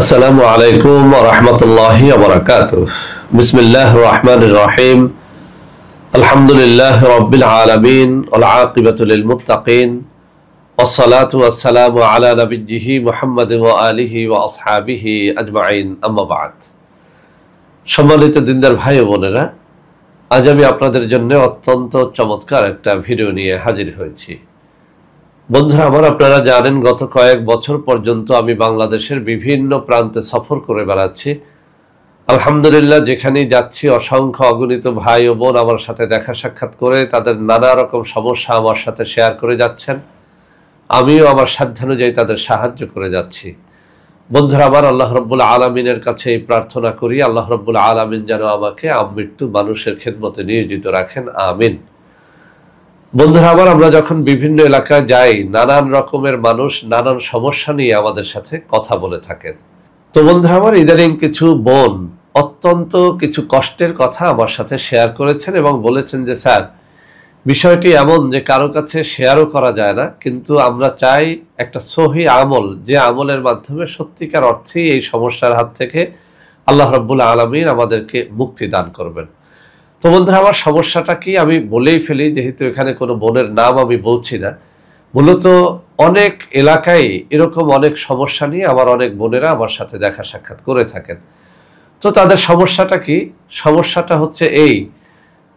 আসসালামু আলাইকুম ওয়া রাহমাতুল্লাহি ওয়া বারাকাতুহু। বিসমিল্লাহির রহমানির রহিম। আলহামদুলিল্লাহি রাব্বিল আলামিন ওয়াল আকিবাতু লিল মুত্তাকিন ওয়াসসালাতু ওয়াসসালামু আলা নাবিয়্যিহি মুহাম্মাদিন ওয়া আলিহি ওয়া আসহাবিহি আজমাইন, আম্মা বা'দ। সম্মানিত দিনদার ভাই ও বোনেরা, আজ আমি আপনাদের জন্য অত্যন্ত চমৎকার একটা ভিডিও নিয়ে হাজির হয়েছি। বন্ধুরা আমার, আপনারা জানেন গত কয়েক বছর পর্যন্ত আমি বাংলাদেশের বিভিন্ন প্রান্তে সফর করে বেড়াচ্ছি। আলহামদুলিল্লাহ, যেখানেই যাচ্ছি অসংখ্য অগণিত ভাই ও বোন আমার সাথে দেখা সাক্ষাৎ করে তাদের নানা রকম সমস্যা আমার সাথে শেয়ার করে যাচ্ছেন। আমিও আমার সাধ্যানুযায়ী তাদের সাহায্য করে যাচ্ছি। বন্ধুরা আমার, আল্লাহ রব্বুল আলামিনের কাছে এই প্রার্থনা করি, আল্লাহ রব্বুল আলামিন যেন আমাকে আমৃত্যু মানুষের খেদমতে নিয়োজিত রাখেন, আমিন। বন্ধুরা আমার, আমরা যখন বিভিন্ন এলাকায় যাই, নানান রকমের মানুষ নানান সমস্যা নিয়ে আমাদের সাথে কথা বলে থাকেন। তো বন্ধুরা আমার, ইদানিং কিছু বোন অত্যন্ত কিছু কষ্টের কথা আমার সাথে শেয়ার করেছেন এবং বলেছেন যে স্যার, বিষয়টি এমন যে কারো কাছে শেয়ারও করা যায় না, কিন্তু আমরা চাই একটা সহি আমল, যে আমলের মাধ্যমে সত্যিকার অর্থেই এই সমস্যার হাত থেকে আল্লাহ রাব্বুল আলামিন আমাদেরকে মুক্তি দান করবেন। তো বন্ধুরা আমার, সমস্যাটা কি আমি বলেই ফেলি, যেহেতু এখানে কোনো বোনের নাম আমি বলছি না। মূলত অনেক এলাকায় এরকম অনেক সমস্যা নিয়ে আমার অনেক বোনেরা আমার সাথে দেখা সাক্ষাৎ করে থাকেন। তো তাদের সমস্যাটা কি? সমস্যাটা হচ্ছে এই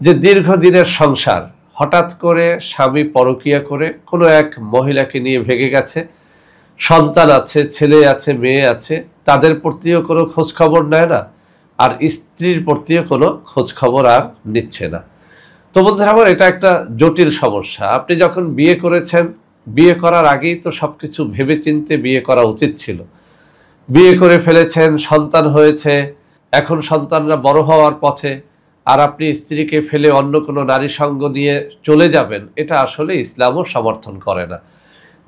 যে দীর্ঘদিনের সংসার, হঠাৎ করে স্বামী পরকীয়া করে কোনো এক মহিলাকে নিয়ে ভেগে গেছে, সন্তান আছে, ছেলে আছে, মেয়ে আছে, তাদের প্রতিও কোনো খোঁজ খবর নেয় না, আর স্ত্রীর প্রতিও কোনো খোঁজ খবর আর নিচ্ছে না। তো বন্ধুরা আমার, এটা একটা জটিল সমস্যা। আপনি যখন বিয়ে করেছেন, বিয়ে করার আগেই তো সবকিছু ভেবেচিন্তে বিয়ে করা উচিত ছিল। বিয়ে করে ফেলেছেন, সন্তান হয়েছে, এখন সন্তানরা বড় হওয়ার পথে, আর আপনি স্ত্রীকে ফেলে অন্য কোনো নারী সঙ্গ নিয়ে চলে যাবেন, এটা আসলে ইসলামও সমর্থন করে না।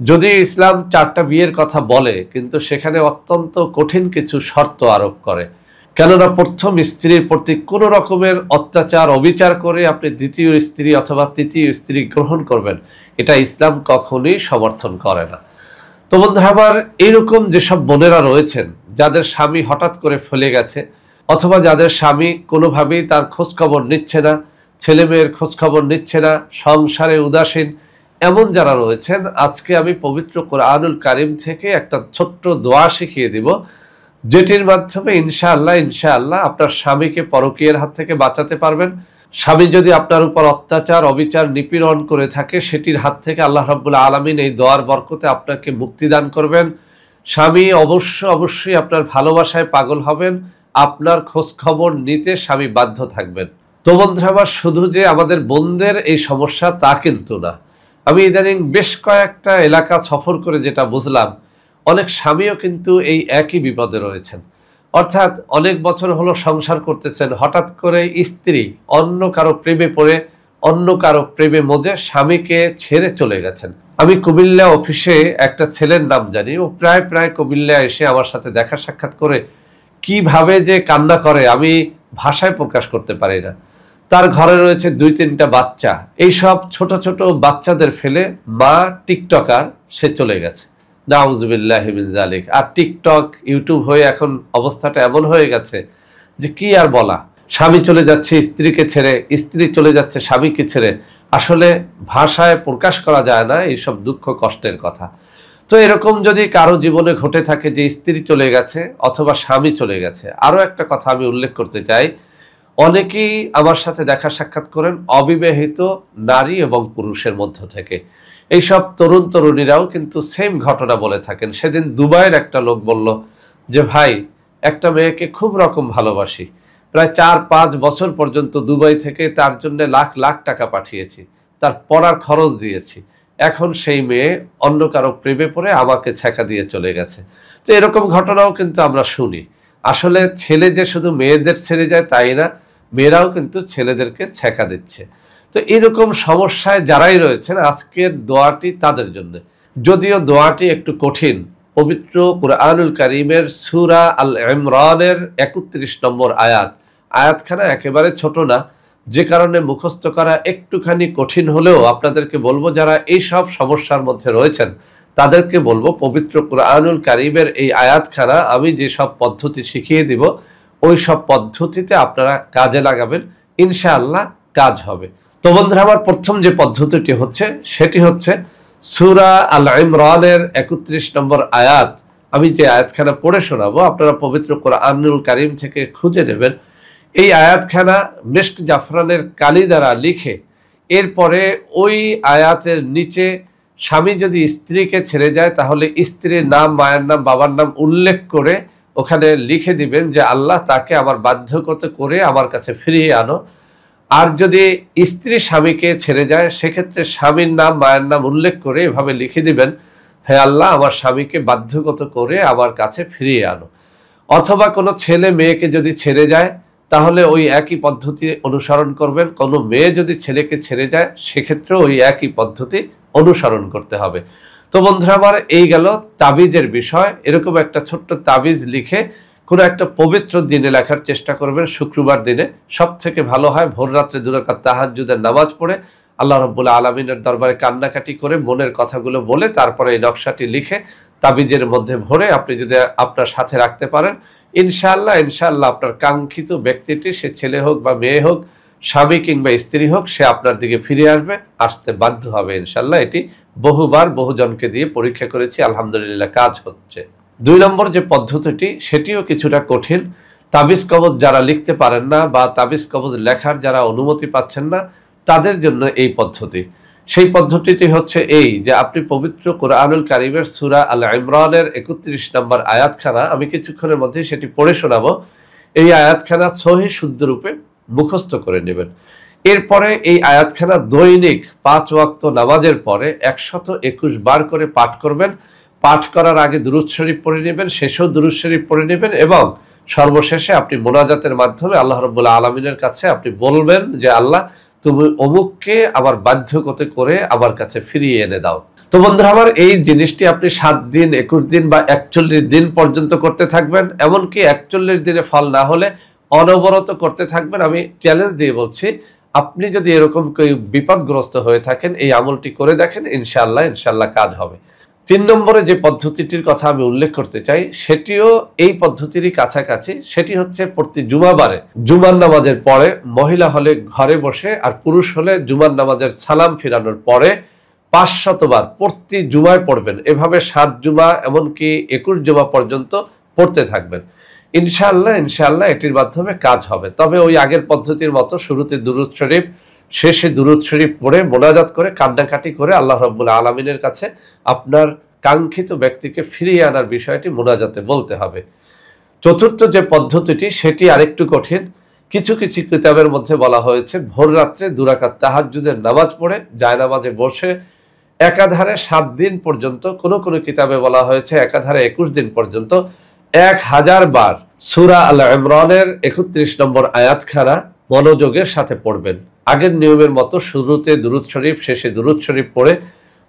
যদি ইসলাম 4টা বিয়ের কথা বলে, কিন্তু সেখানে অত্যন্ত কঠিন কিছু শর্ত আরোপ করে। কেননা প্রথম স্ত্রীর প্রতি কোনো রকমের অত্যাচার অবিচার করে আপনি দ্বিতীয় স্ত্রী অথবা তৃতীয় স্ত্রী গ্রহণ করবেন, এটা ইসলাম কখনোই সমর্থন করে না। তো বন্ধুরা আমার, এইরকম যেসব বোনেরা রয়েছেন যাদের স্বামী হঠাৎ করে ফেলে গেছে, অথবা যাদের স্বামী কোনোভাবেই তার খোঁজখবর নিচ্ছে না, ছেলে মেয়ের খোঁজখবর নিচ্ছে না, সংসারে উদাসীন, এমন যারা রয়েছেন, আজকে আমি পবিত্র কোরআনুল কারীম থেকে একটা ছোট্ট দোয়া শিখিয়ে দিব, যেটির মাধ্যমে ইনশাআল্লাহ আপনার স্বামীকে পরকীয়ার হাত থেকে বাঁচাতে পারবেন। স্বামী যদি আপনার উপর অত্যাচার অবিচার নিপীড়ন করে থাকে, সেটির হাত থেকে আল্লাহ রাব্বুল আলামিন এই দোয়ার বরকতে আপনাকে মুক্তি দান করবেন। স্বামী অবশ্যই আপনার ভালোবাসায় পাগল হবেন, আপনার খোঁজ খবর নিতে স্বামী বাধ্য থাকবেন। তো বন্ধুরা আমার, শুধু যে আমাদের বোনদের এই সমস্যা তা কিন্তু না। আমি ইদানিং বেশ কয়েকটা এলাকা সফর করে যেটা বুঝলাম, অনেক স্বামীও কিন্তু এই একই বিপদে রয়েছেন। অর্থাৎ অনেক বছর হলো সংসার করতেছেন, হঠাৎ করে স্ত্রী অন্য কারো প্রেমে পড়ে, অন্য কারো প্রেমে মজে স্বামীকে ছেড়ে চলে গেছেন। আমি কুমিল্লা অফিসে একটা ছেলের নাম জানি, ও প্রায় কুমিল্লা এসে আমার সাথে দেখা সাক্ষাৎ করে কিভাবে যে কান্না করে আমি ভাষায় প্রকাশ করতে পারি না। তার ঘরে রয়েছে 2-3টা বাচ্চা, এইসব ছোট ছোট বাচ্চাদের ফেলে মা টিকটকার, সে চলে গেছে। নাউজুবিল্লাহি মিন যালিক। আর টিকটক ইউটিউব হয়ে এখন অবস্থাটা এমন হয়ে গেছে যে কি আর বলা। স্বামী চলে যাচ্ছে স্ত্রীকে ছেড়ে, স্ত্রী চলে যাচ্ছে স্বামীকে ছেড়ে। আসলে ভাষায় প্রকাশ করা যায় না এইসব দুঃখ কষ্টের কথা। তো এরকম যদি কারো জীবনে ঘটে থাকে যে স্ত্রী চলে গেছে অথবা স্বামী চলে গেছে, আরো একটা কথা আমি উল্লেখ করতে চাই, অনেকেই আমার সাথে দেখা সাক্ষাৎ করেন অবিবাহিত নারী এবং পুরুষের মধ্য থেকে। এইসব তরুণ তরুণীরাও কিন্তু সেম ঘটনা বলে থাকেন। সেদিন দুবাইয়ের একটা লোক বলল যে ভাই, একটা মেয়েকে খুব রকম ভালোবাসি, প্রায় 4-5 বছর পর্যন্ত দুবাই থেকে তার জন্য লাখ লাখ টাকা পাঠিয়েছি, তার পড়ার খরচ দিয়েছি, এখন সেই মেয়ে অন্য কারো প্রেমে পড়ে আমাকে ছ্যাঁকা দিয়ে চলে গেছে। তো এরকম ঘটনাও কিন্তু আমরা শুনি। আসলে ছেলে যে শুধু মেয়েদের ছেড়ে যায় তাই না, মেয়েরাও কিন্তু ছেলেদেরকে ছ্যাঁকা দিচ্ছে। তো এরকম সমস্যায় যারাই রয়েছেন, আজকের দোয়াটি তাদের জন্য। যদিও দোয়াটি একটু কঠিন, পবিত্র কুরআনুল কারীমের সূরা আল ইমরানের 31 নম্বর আয়াতখানা একেবারে ছোট না, যে কারণে মুখস্থ করা একটুখানি কঠিন হলেও আপনাদেরকে বলবো, যারা এই সব সমস্যার মধ্যে রয়েছেন তাদেরকে বলবো পবিত্র কুরআনুল কারীমের এই আয়াতখানা আমি যে সব পদ্ধতি শিখিয়ে দিব ওই সব পদ্ধতিতে আপনারা কাজে লাগাবেন, ইনশাআল্লাহ কাজ হবে। তো বন্ধুরা, আমার প্রথম যে পদ্ধতিটি হচ্ছে সেটি হচ্ছে সূরা আল ইমরানের 31 নম্বর আয়াত। আমি যে আয়াতখানা পড়ে শোনাবো আপনারা পবিত্র কুরআনুল কারীম থেকে খুঁজে নেবেন। এই আয়াতখানা মেশক জাফরানের কালি দ্বারা লিখে এরপরে ওই আয়াতের নিচে স্বামী যদি স্ত্রীকে ছেড়ে যায় তাহলে স্ত্রীর নাম, মায়ের নাম, বাবার নাম উল্লেখ করে ওখানে লিখে দিবেন যে আল্লাহ তাকে আমার বাধ্যকতা করে আমার কাছে ফিরিয়ে আনো। আর যদি স্ত্রী স্বামীকে ছেড়ে যায় সেক্ষেত্রে স্বামীর নাম, মায়ের নাম উল্লেখ করে এভাবে লিখে দিবেন, হে আল্লাহ আমার স্বামীকে বাধ্যগত করে আমার কাছে ফিরিয়ে আনো। অথবা কোনো ছেলে মেয়েকে যদি ছেড়ে যায় তাহলে ওই একই পদ্ধতি অনুসরণ করবেন। কোনো মেয়ে যদি ছেলেকে ছেড়ে যায় সেক্ষেত্রে ওই একই পদ্ধতি অনুসরণ করতে হবে। তো বন্ধুরা আমার, এই গেল তাবিজের বিষয়। এরকম একটা ছোট্ট তাবিজ লিখে কোনো একটা পবিত্র দিনে লেখার চেষ্টা করবেন। শুক্রবার দিনে সব থেকে ভালো হয় ভোর রাত্রে 2 রাকাত তাহাজ্জুদের নামাজ পড়ে আল্লাহ রাব্বুল আলামিনের দরবারে কান্নাকাটি করে মনের কথাগুলো বলে তারপরে এই নকশাটি লিখে তাবিজের মধ্যে ভরে আপনি যদি আপনার সাথে রাখতে পারেন, ইনশাআল্লাহ আপনার কাঙ্ক্ষিত ব্যক্তিটি, সে ছেলে হোক বা মেয়ে হোক, স্বামী কিংবা স্ত্রী হোক, সে আপনার দিকে ফিরে আসতে বাধ্য হবে ইনশাআল্লাহ। এটি বহুবার বহুজনকে দিয়ে পরীক্ষা করেছি, আলহামদুলিল্লাহ কাজ হচ্ছে। 2 নম্বর যে পদ্ধতিটি সেটিও কিছুটা কঠিন। তাবিজ কবজ যারা লিখতে পারেন না বা তাবিজ কবজ লেখার যারা অনুমতি পাচ্ছেন না তাদের জন্য এই পদ্ধতি। সেই পদ্ধতিটি হচ্ছে এই যে আপনি পবিত্র কুরআনুল কারীমের সূরা আল ইমরানের 31 নম্বর আয়াতখানা আমি কিছুক্ষণের মধ্যে সেটি পড়ে শোনাবো। এই আয়াতখানা সহি শুদ্ধ রূপে মুখস্থ করে নেবেন। এরপরে এই আয়াতখানা দৈনিক 5 ওয়াক্ত নামাজের পরে 121 বার করে পাঠ করবেন। পাঠ করার আগে দুরূদ শরীফ পড়ে নেবেন, শেষেও দুরূদ শরীফ পড়ে নেবেন এবং সর্বশেষে আপনি মোনাজাতের মাধ্যমে আল্লাহ রাব্বুল আলামিনের কাছে আপনি বলবেন যে আল্লাহ তুমি অমুককে আবার বাধ্যকতা করে আমার কাছে ফিরিয়ে এনে দাও। তো বন্ধুরা আমার, এই জিনিসটি আপনি 7 দিন, 21 দিন বা 41 দিন পর্যন্ত করতে থাকবেন। এমনকি 41 দিনে ফল না হলে অনবরত করতে থাকবেন। আমি চ্যালেঞ্জ দিয়ে বলছি, আপনি যদি এরকম কেউ বিপদগ্রস্ত হয়ে থাকেন এই আমলটি করে দেখেন, ইনশাআল্লাহ কাজ হবে। 3 নম্বরে যে পদ্ধতিটির কথা আমি উল্লেখ করতে চাই সেটিও এই পদ্ধতিরই কাছাকাছি। সেটি হচ্ছে প্রতি জুমাবারে জুমার নামাজের পরে মহিলা হলে ঘরে বসে আর পুরুষ হলে জুমার নামাজের সালাম ফিরানোর পরে 500 বার প্রতি জুমায় পড়বেন। এভাবে 7 জুমা এমনকি 21 জুমা পর্যন্ত পড়তে থাকবেন। ইনশাআল্লাহ এটির মাধ্যমে কাজ হবে। তবে ওই আগের পদ্ধতির মতো শুরুতে দুরূদ শরীফ, শেষে দুরূদ শরীফ পড়ে মোনাজাত করে কান্নাকাটি করে আল্লাহ রাব্বুল আলামিনের কাছে আপনার কাঙ্ক্ষিত ব্যক্তিকে ফিরিয়ে আনার বিষয়টি মোনাজাতে বলতে হবে। 4র্থ যে পদ্ধতিটি সেটি আরেকটু কঠিন। কিছু কিতাবের মধ্যে বলা হয়েছে ভোর রাত্রে 2 রাকাত তাহাজ্জুদের নামাজ পড়ে জায়নামাজে বসে একাধারে 7 দিন পর্যন্ত, কোন কিতাবে বলা হয়েছে একাধারে 21 দিন পর্যন্ত 1000 বার সূরা আল ইমরানের 31 নম্বর আয়াতখানা মনোযোগের সাথে পড়বেন। আগের নিয়মের মতো শুরুতে দুরূদ শরীফ, শেষে দুরূদ শরীফ পড়ে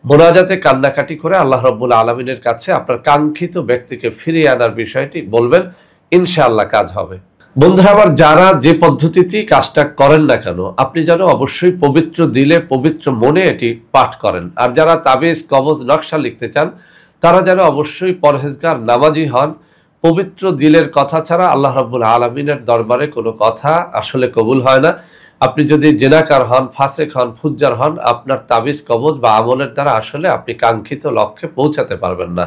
মোনাজাতে কান্নাকাটি করে আল্লাহ রাব্বুল আলামিনের কাছে আপনার কাঙ্ক্ষিত ব্যক্তিকে ফিরিয়ে আনার বিষয়টি বলবেন, ইনশাআল্লাহ কাজ হবে। বন্ধুরা আমার, যারা যে পদ্ধতিতেই কাজটা করেন না কেন আপনি যেন অবশ্যই পবিত্র দিলে, পবিত্র মনে এটি পাঠ করেন। আর যারা তাবিজ কবজ নকশা লিখতে চান তারা যেন অবশ্যই পরহেজগার, নামাজি হন। পবিত্র দিলের কথা ছাড়া আল্লাহ রাব্বুল আলামিনের দরবারে কোনো কথা আসলে কবুল হয় না। আপনি যদি জেনাকার হন, ফাসেক হন, ফুজ্জার হন, আপনার তাবিজ কবজ বা আমলের দ্বারা আসলে আপনি কাঙ্ক্ষিত লক্ষ্যে পৌঁছাতে পারবেন না।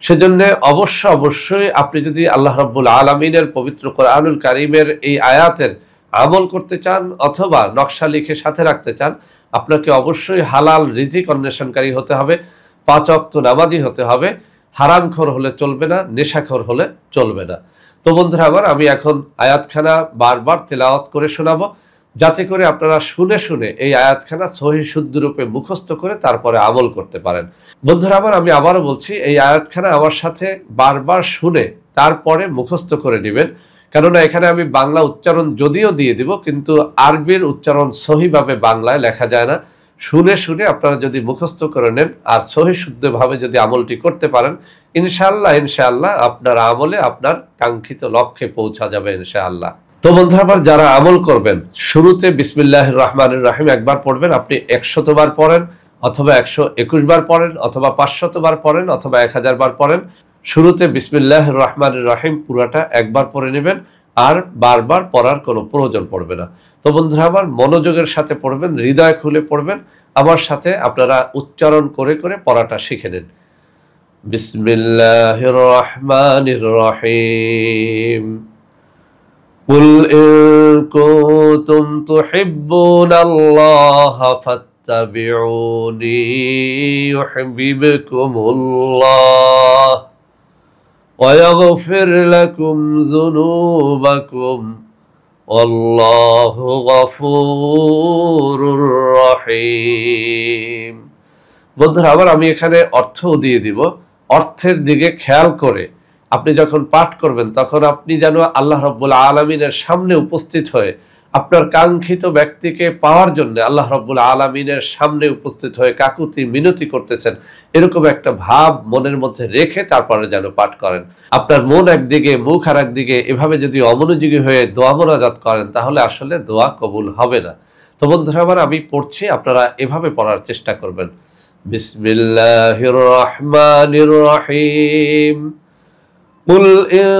সেজন্য অবশ্যই আপনি যদি আল্লাহ রাব্বুল আলামিনের পবিত্র কুরআনুল কারীমের এই আয়াতের আমল করতে চান অথবা নকশা লিখে সাথে রাখতে চান, আপনাকে অবশ্যই হালাল রিজিক অন্বেষণকারী হতে হবে, 5 ওয়াক্ত নামাজি হতে হবে, হারামখোর হলে চলবে না, নেশাখোর হলে চলবে না। তো বন্ধুরা আমার, আমি এখন আয়াতখানা বারবার তেলাওয়াত করে শোনাবো যাতে করে আপনারা শুনে এই আয়াতখানা সহি শুদ্ধ রূপে মুখস্থ করে তারপরে আমল করতে পারেন। বন্ধুরা আমার, আমি আবারও বলছি, এই আয়াতখানা আমার সাথে বারবার শুনে তারপরে মুখস্থ করে নেবেন। কেননা এখানে আমি বাংলা উচ্চারণ যদিও দিয়ে দিব কিন্তু আরবির উচ্চারণ সহিভাবে বাংলায় লেখা যায় না। শুনে আপনারা যদি মুখস্থ করে নেন আর সহি শুদ্ধভাবে যদি আমলটি করতে পারেন, ইনশাআল্লাহ আপনার আমলে আপনার কাঙ্ক্ষিত লক্ষ্যে পৌঁছা যাবে ইনশাআল্লাহ। তো বন্ধুরা আবার যারা আমল করবেন শুরুতে বিসমিল্লাহির রহমানির রহিম একবার পড়বেন, আপনি 100 বার পড়েন অথবা 121 বার পড়েন, অথবা 500 বার পড়েন, অথবা 1000 বার পড়েন। শুরুতে বিসমিল্লাহির রহমানির রহিম পুরাটা একবার পড়ে নেবেন, আর বারবার পড়ার কোনো প্রয়োজন পড়বে না। তো বন্ধুরা আমার, মনোযোগের সাথে পড়বেন, হৃদয় খুলে পড়বেন, আমার সাথে আপনারা উচ্চারণ করে করে পড়াটা শিখে নেন। বিসমিল্লাহির রহমানির রহিম। কুল ইন কুনতুম তুহিব্বুনাল্লাহা ফাত্তাবিউনি ইউহিব্বুকুমুল্লাহ ওয়া ইয়াগফির লাকুম যুনুবাকুম আল্লাহু গফুরুর রহিম। বন্ধুরা আবার আমি এখানে অর্থও দিয়ে দিব। অর্থের দিকে খেয়াল করে আপনি যখন পাঠ করবেন তখন আপনি যেন আল্লাহ রাব্বুল আলামিনের সামনে উপস্থিত হয়ে আপনার কাঙ্ক্ষিত ব্যক্তিকে পাওয়ার জন্য আল্লাহ রাব্বুল আলামিনের সামনে উপস্থিত হয়ে কাকুতি মিনতি করতেছেন, এরকম একটা ভাব মনের মধ্যে রেখে তারপরে যেন পাঠ করেন। আপনার মন একদিকে, মুখ আর একদিকে, এভাবে যদি অমনোযোগী হয়ে দোয়া মোনাজাত করেন তাহলে আসলে দোয়া কবুল হবে না। তো বন্ধুরা আমার, আমি পড়ছি, আপনারা এভাবে পড়ার চেষ্টা করবেন। বিসমিল্লাহির রহমানির রহিম। কুল ইন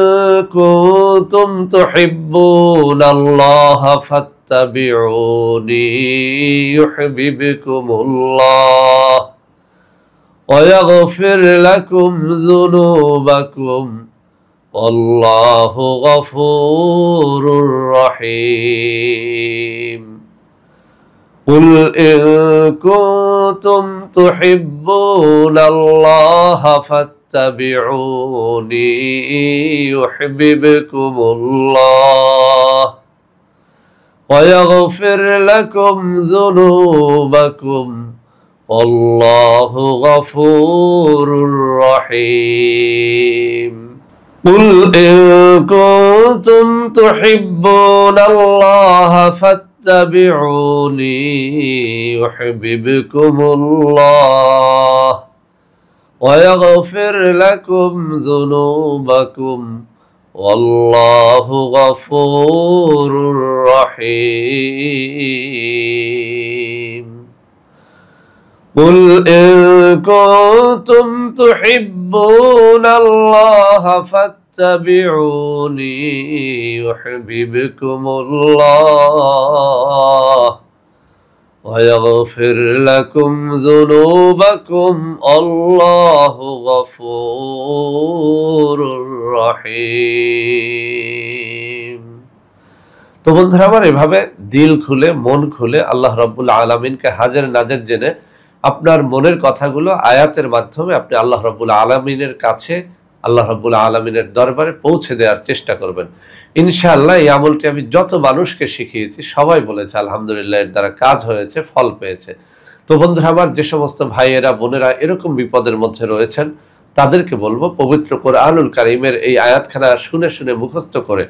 কুনতুম তুহিব্বুনাল্লাহা ফাত্তাবিউনি ইউহিব্বুকুমুল্লাহ ওয়া ইয়াগফির লাকুম যুনুবাকুম আল্লাহু গফুরুর রহিম। কুল ইন কুনতুম তুহিব্বুনাল্লাহা ফাত্তাবিউনি ইউহিব্বুকুমুল্লাহ ওয়া ইয়াগফির লাকুম যুনুবাকুম আল্লাহু গফুরুর রহিম। কুল ইন কুনতুম তুহিব্বুনাল্লাহা ফাত্তাবিউনি ইউহিব্বুকুমুল্লাহ ওয়া ইয়াগফির লাকুম যুনুবাকুম আল্লাহু গফুরুর রহিম। কুল ইন কুনতুম তুহিব্বুনাল্লাহা ফাত্তাবিউনি ইউহিব্বুকুমুল্লাহ ওয়া ইয়াগফির লাকুম যুনুবাকুম আল্লাহু গফুরুর রহিম। তো বন্ধুরা আমার, এভাবে দিল খুলে, মন খুলে আল্লাহ রাব্বুল আলামিনকে হাজির নাজির জেনে আপনার মনের কথাগুলো আয়াতের মাধ্যমে আপনি আল্লাহ রাব্বুল আলামিনের কাছে, আল্লাহ রাব্বুল আলামিনের দরবারে পৌঁছে দেওয়ার চেষ্টা করবেন। ইনশাআল্লাহ এই আমলটি আমি যত মানুষকে শিখিয়েছি সবাই বলেছে আলহামদুলিল্লাহ এর দ্বারা কাজ হয়েছে, ফল পেয়েছে। তো বন্ধুরা আমার, যে সমস্ত ভাইয়েরা বোনেরা এরকম বিপদের মধ্যে রয়েছেন তাদেরকে বলবো, পবিত্র কোরআনুল কারীমের এই আয়াতখানা শুনে শুনে মুখস্থ করে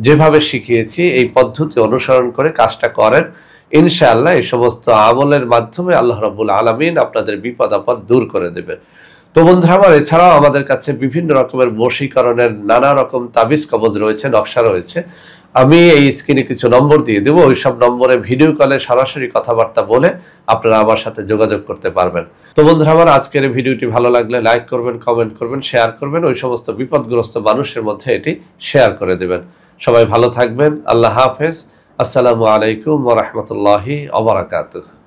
যেভাবে শিখিয়েছি এই পদ্ধতি অনুসরণ করে কাজটা করেন, ইনশাআল্লাহ এই সমস্ত আমলের মাধ্যমে আল্লাহ রাব্বুল আলামিন আপনাদের বিপদ আপদ দূর করে দেবে। তো বন্ধুরা আমার, এছাড়াও আমাদের কাছে বিভিন্ন রকমের বশীকরণের নানা রকম তাবিজ কবজ রয়েছে, নকশা রয়েছে। আমি এই স্ক্রিনে কিছু নম্বর দিয়ে দেবো, ওই সব নম্বরে ভিডিও কলে সরাসরি কথাবার্তা বলে আপনারা আমার সাথে যোগাযোগ করতে পারবেন। তো বন্ধুরা আমার, আজকের এই ভিডিওটি ভালো লাগলে লাইক করবেন, কমেন্ট করবেন, শেয়ার করবেন, ওই সমস্ত বিপদগ্রস্ত মানুষের মধ্যে এটি শেয়ার করে দেবেন। সবাই ভালো থাকবেন। আল্লাহ হাফেজ। আসসালামু আলাইকুম ওয়া রাহমাতুল্লাহি ওয়া বারাকাতুহু।